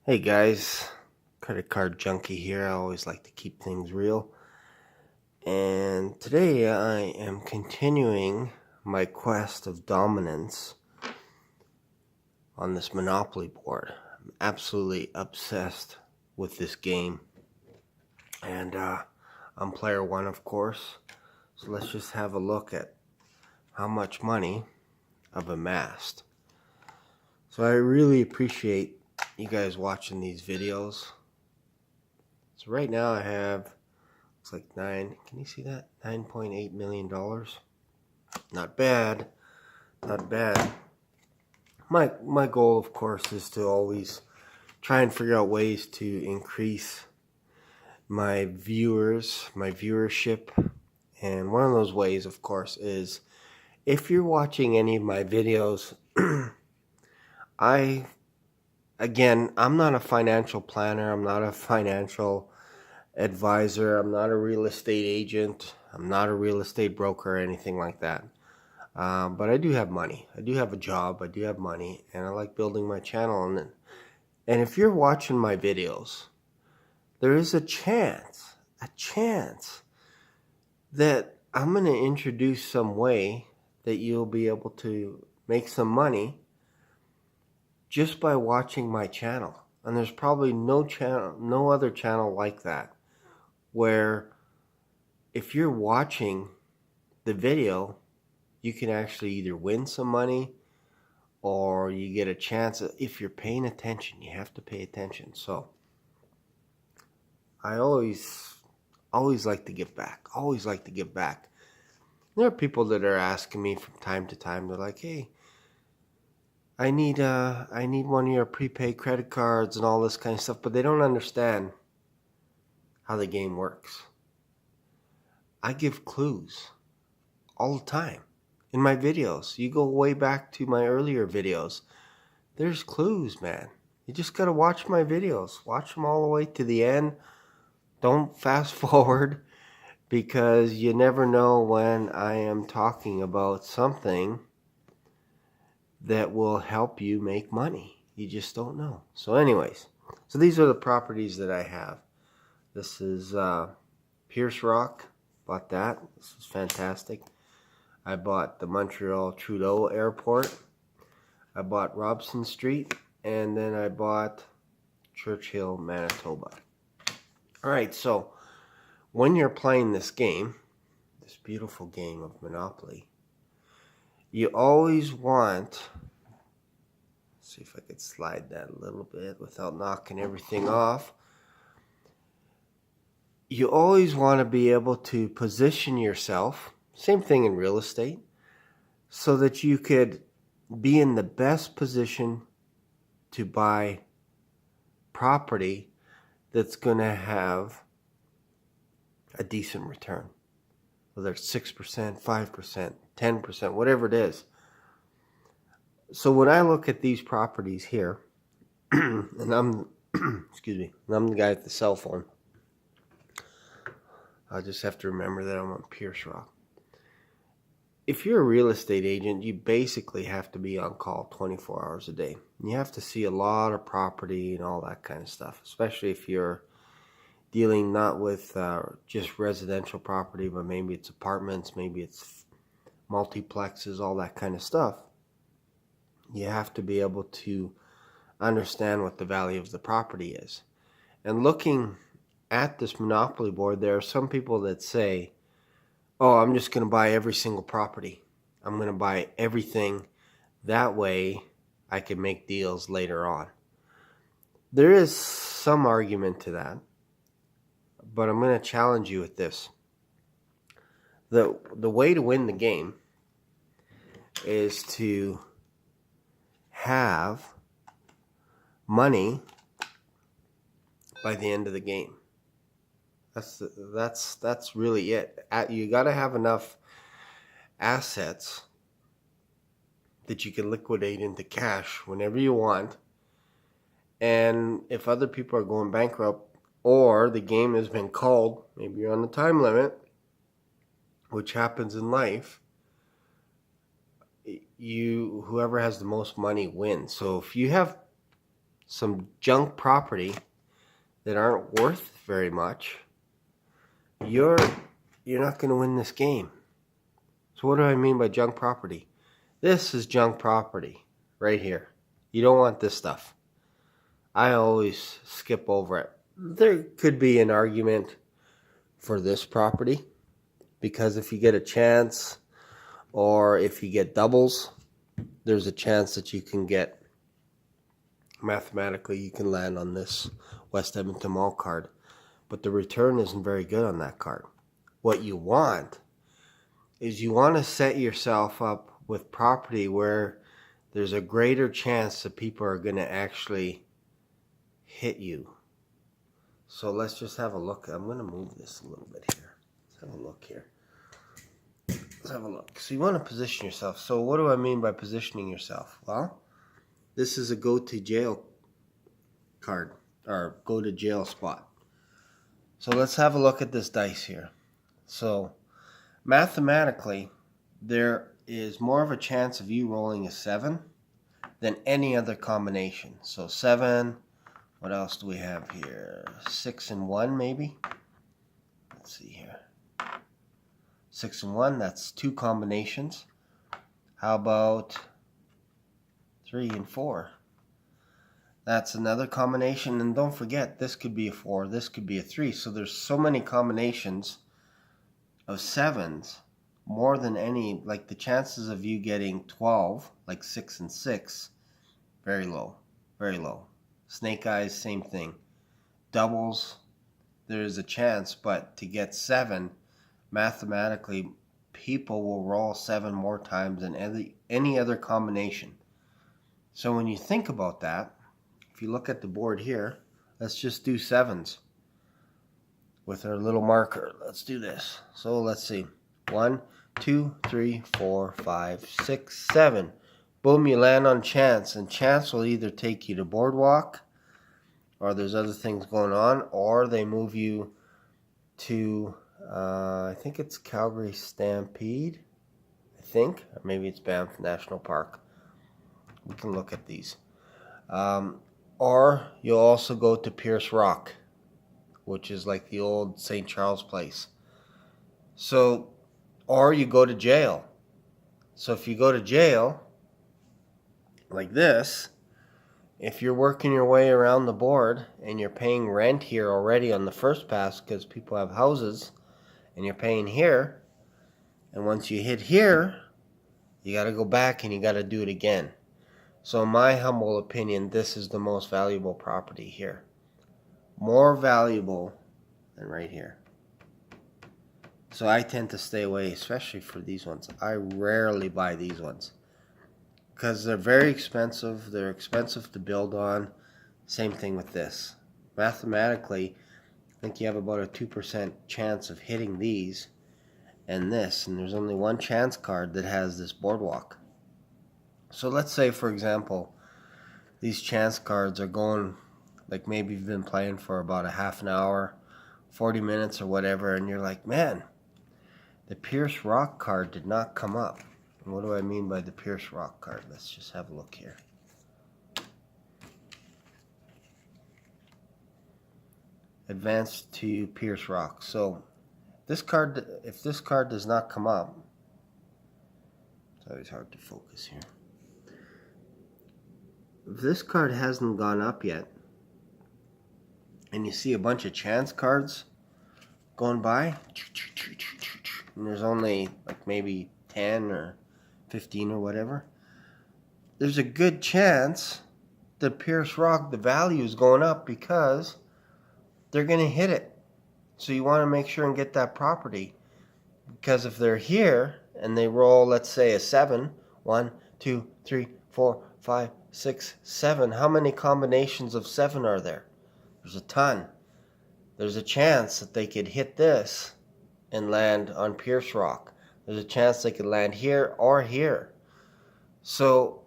Hey guys, Credit Card Junkie here. I always like to keep things real. And today I am continuing my quest of dominance on this Monopoly board. I'm absolutely obsessed with this game. And I'm player one, of course. So let's just have a look at how much money I've amassed. So I really appreciate you guys watching these videos. So right now I have, looks like can you see that? $9.8 million. Not bad, not bad. My goal, of course, is to always try and figure out ways to increase my viewership. And one of those ways, of course, is if you're watching any of my videos, I'm not a financial planner. I'm not a financial advisor. I'm not a real estate agent. I'm not a real estate broker or anything like that. But I do have money. I do have a job. I do have money, and I like building my channel. And if you're watching my videos, there is a chance that I'm going to introduce some way that you'll be able to make some money just by watching my channel. And there's probably no other channel like that, where if you're watching the video, you can actually either win some money or you get a chance. If you're paying attention, you have to pay attention. So I always like to give back. Always like to give back. There are people that are asking me from time to time. They're like, "Hey, I need one of your prepaid credit cards and all this kind of stuff," but they don't understand how the game works. I give clues all the time in my videos. You go way back to my earlier videos. There's clues, man. You just gotta watch my videos. Watch them all the way to the end. Don't fast forward, because you never know when I am talking about something that will help you make money. You just don't know. So anyways, so these are the properties that I have. This is Pierce Rock. Bought that. This is fantastic. I bought the Montreal Trudeau Airport. I bought Robson Street. And then I bought Churchill, Manitoba. Alright, so when you're playing this game, this beautiful game of Monopoly, you always want, let's see if I could slide that a little bit without knocking everything off. You always want to be able to position yourself, same thing in real estate, so that you could be in the best position to buy property that's going to have a decent return. Whether it's 6%, 5%, 10%, whatever it is. So when I look at these properties here, and I'm I'm the guy with the cell phone. I just have to remember that I'm on Pierce Rock. If you're a real estate agent, you basically have to be on call 24 hours a day. You have to see a lot of property and all that kind of stuff, especially if you're dealing not with just residential property, but maybe it's apartments, maybe it's multiplexes, all that kind of stuff. You have to be able to understand what the value of the property is. And looking at this Monopoly board, there are some people that say, "Oh, I'm just going to buy every single property. I'm going to buy everything. That way I can make deals later on." There is some argument to that, but I'm going to challenge you with this. The way to win the game is to have money by the end of the game. That's really it. You got to have enough assets that you can liquidate into cash whenever you want. And if other people are going bankrupt or the game has been called, maybe you're on the time limit, which happens in life, whoever has the most money wins. So if you have some junk property that aren't worth very much, you're not going to win this game. So what do I mean by junk property? This is junk property right here. You don't want this stuff. I always skip over it. There could be an argument for this property, because if you get a chance, or if you get doubles, there's a chance that you can get, mathematically, you can land on this West Edmonton Mall card. But the return isn't very good on that card. What you want is you want to set yourself up with property where there's a greater chance that people are going to actually hit you. So let's just have a look. I'm going to move this a little bit here. Let's have a look here. Let's have a look. So you want to position yourself. So what do I mean by positioning yourself? Well, this is a go to jail card, or go to jail spot. So let's have a look at this dice here. So mathematically, there is more of a chance of you rolling a 7 than any other combination. So 7, what else do we have here? 6 and 1 maybe? Let's see here. 6 and 1, that's 2 combinations. How about 3 and 4? That's another combination. And don't forget, this could be a 4, this could be a 3. So there's so many combinations of 7s, more than any. Like the chances of you getting 12, like 6 and 6, very low, very low. Snake eyes, same thing. Doubles, there is a chance, but to get 7, mathematically, people will roll 7 more times than any other combination. So when you think about that, if you look at the board here, let's just do 7s with our little marker. Let's do this. So let's see. 1, 2, 3, 4, 5, 6, 7. Boom, you land on chance, and chance will either take you to boardwalk, or there's other things going on, or they move you to, I think it's Calgary Stampede, I think, or maybe it's Banff National Park. We can look at these. Or you'll also go to Pierce Rock, which is like the old St. Charles place. So, or you go to jail. So if you go to jail, like this, if you're working your way around the board and you're paying rent here already on the first pass because people have houses, and you're paying here, and once you hit here, you got to go back and you got to do it again. So in my humble opinion, this is the most valuable property here. More valuable than right here. So I tend to stay away, especially for these ones. I rarely buy these ones because they're very expensive. They're expensive to build on. Same thing with this. Mathematically, I think you have about a 2% chance of hitting these and this, and there's only one chance card that has this boardwalk. So let's say, for example, these chance cards are going, like maybe you've been playing for about a half an hour, 40 minutes or whatever, and you're like, man, the Pierce Rock card did not come up. And what do I mean by the Pierce Rock card? Let's just have a look here. Advance to Pierce Rock. So this card, if this card does not come up, it's always hard to focus here. If this card hasn't gone up yet, and you see a bunch of chance cards going by, and there's only like maybe 10 or 15 or whatever, there's a good chance that Pierce Rock, the value is going up because they're going to hit it. So you want to make sure and get that property, because if they're here and they roll, let's say, a 7, 1, 2, 3, 4, 5, 6, 7, how many combinations of 7 are there? There's a ton. There's a chance that they could hit this and land on Pierce Rock. There's a chance they could land here or here. So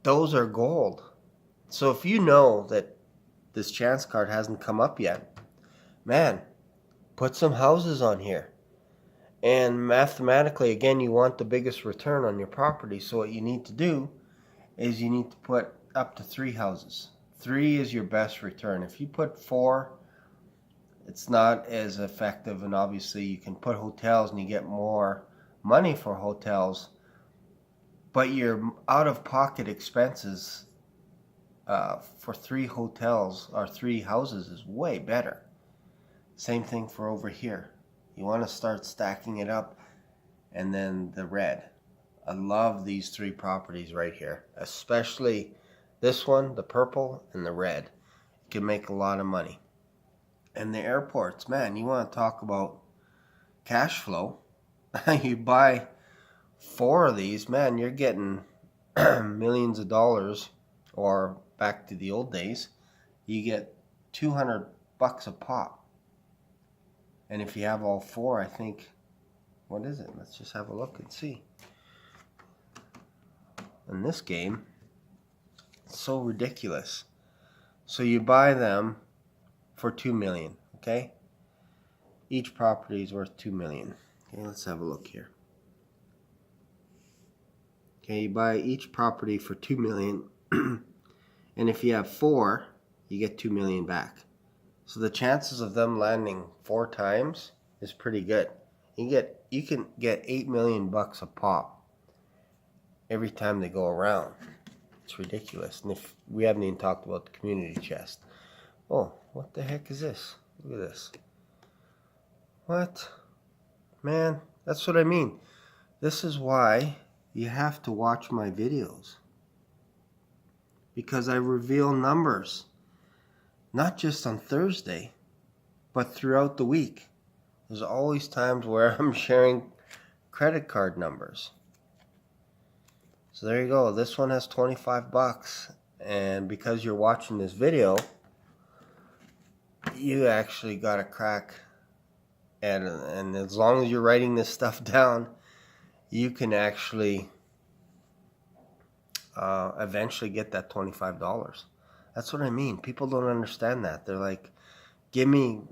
those are gold. So if you know that this chance card hasn't come up yet, man, put some houses on here. And mathematically, again, you want the biggest return on your property. So what you need to do is you need to put up to 3 houses, 3 is your best return. If you put 4, it's not as effective, and obviously you can put hotels and you get more money for hotels, but your out-of-pocket expenses for 3 hotels or 3 houses is way better. Same thing for over here. You want to start stacking it up. And then the red. I love these 3 properties right here, especially this one, the purple, and the red. You can make a lot of money. And the airports, man, you want to talk about cash flow. You buy 4 of these, man, you're getting millions of dollars, or back to the old days, you get $200 a pop. And if you have all 4, I think, what is it? Let's just have a look and see. In this game, it's so ridiculous. So you buy them for $2 million, okay? Each property is worth $2 million. Okay, let's have a look here. Okay, you buy each property for $2 million, and if you have 4, you get $2 million back. So the chances of them landing 4 times is pretty good. You can get $8 million a pop every time they go around. It's ridiculous. And if we haven't even talked about the community chest. Oh, what the heck is this? Look at this. What? Man, that's what I mean. This is why you have to watch my videos. Because I reveal numbers. Not just on Thursday, but throughout the week. There's always times where I'm sharing credit card numbers. So there you go. This one has $25. And because you're watching this video, you actually got a crack at it. And as long as you're writing this stuff down, you can actually eventually get that $25. That's what I mean. People don't understand that. They're like, gimme,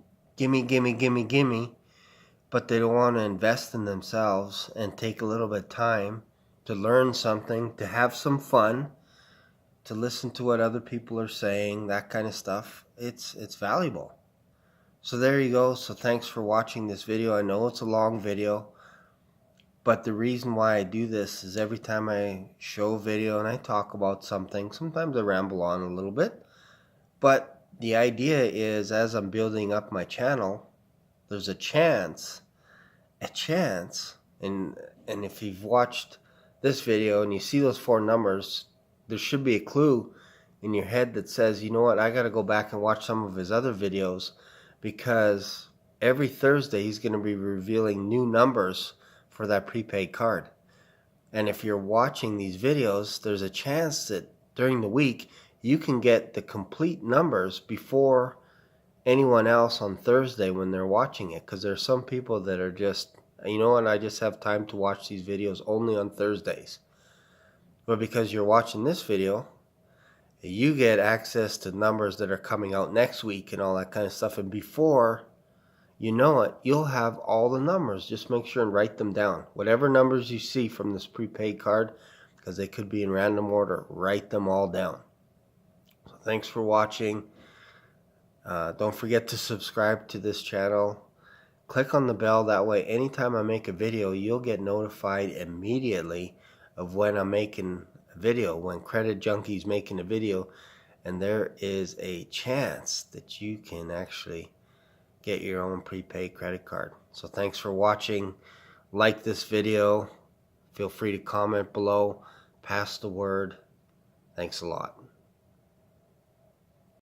but they don't want to invest in themselves and take a little bit of time to learn something, to have some fun, to listen to what other people are saying, that kind of stuff. It's valuable. So there you go. So thanks for watching this video. I know it's a long video, but the reason why I do this is every time I show a video and I talk about something, sometimes I ramble on a little bit, but the idea is, as I'm building up my channel, there's a chance, and if you've watched this video and you see those 4 numbers, there should be a clue in your head that says, you know what, I got to go back and watch some of his other videos, because every Thursday he's going to be revealing new numbers for that prepaid card. And if you're watching these videos, there's a chance that during the week you can get the complete numbers before anyone else on Thursday when they're watching it, because there's some people that are just, you know what, I just have time to watch these videos only on Thursdays. But because you're watching this video, you get access to numbers that are coming out next week and all that kind of stuff, and before you know it, you'll have all the numbers. Just make sure and write them down. Whatever numbers you see from this prepaid card, because they could be in random order, write them all down. So thanks for watching. Don't forget to subscribe to this channel. Click on the bell. That way, anytime I make a video, you'll get notified immediately of when I'm making a video, when Credit Junkie's making a video. And there is a chance that you can actually get your own prepaid credit card. So thanks for watching. Like this video. Feel free to comment below. Pass the word. Thanks a lot.